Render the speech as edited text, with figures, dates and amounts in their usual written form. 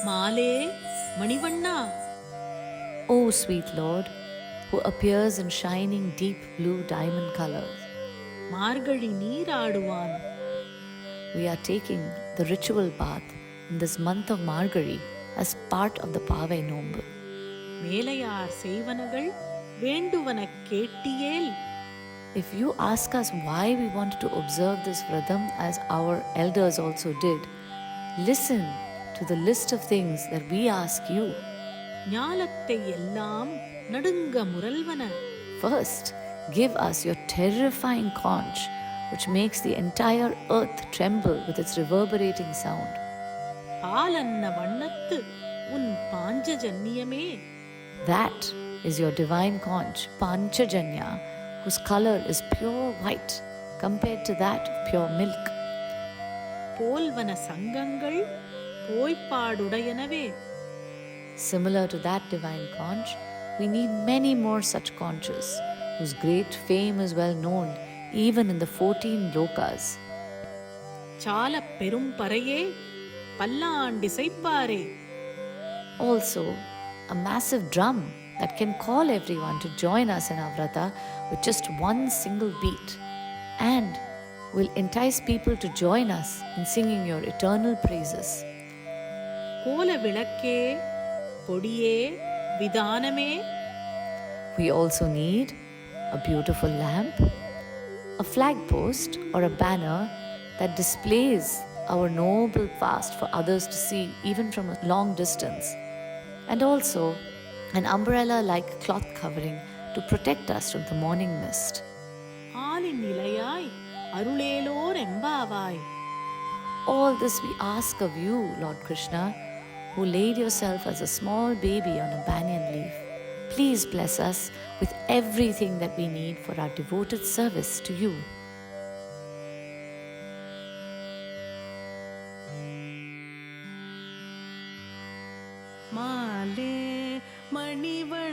மாலே மணிவண்ணா. O sweet Lord, who appears in shining deep blue diamond colors, Margazhi நீராடுவான். we are taking the ritual bath in this month of Margari as part of the Pavai Nombu. மேலையார் செய்வனகள் வேண்டுவன கேட்டியேல். If you ask us why we wanted to observe this Vradam as our elders also did, listen to the list of things that we ask you. ஞாலத்தை எல்லாம் நடுங்க முரல்வன. First, give us your terrifying conch, which makes the entire earth tremble with its reverberating sound. பாலன்ன வண்ணத்து உன் பாஞ்சஜன்யமே. That is your divine conch, Panchajanya, whose color is pure white compared to that of pure milk. போல்வன சங்கங்கள் போய்ப்பாடுடையனவே. Similar to that divine conch, we need many more such conches, whose great fame is well known even in the 14 lokas. சால பெரும் பறையே பல்லாண்டிசைப்பாரே. Also, a massive drum that can call everyone to join us in our vrata with just one single beat, and will entice people to join us in singing your eternal praises. கோல விளக்கே கொடியே விதானமே. We also need a beautiful lamp, a flag post or a banner that displays our noble past for others to see even from a long distance, and also an umbrella-like cloth covering to protect us from the morning mist. ஆலின் நிலையாய் அருளேலோர் எம்பாவாய். All this we ask of you, Lord Krishna, who laid yourself as a small baby on a banyan leaf. Please bless us with everything that we need for our devoted service to you. மாலே மணிவண்ணா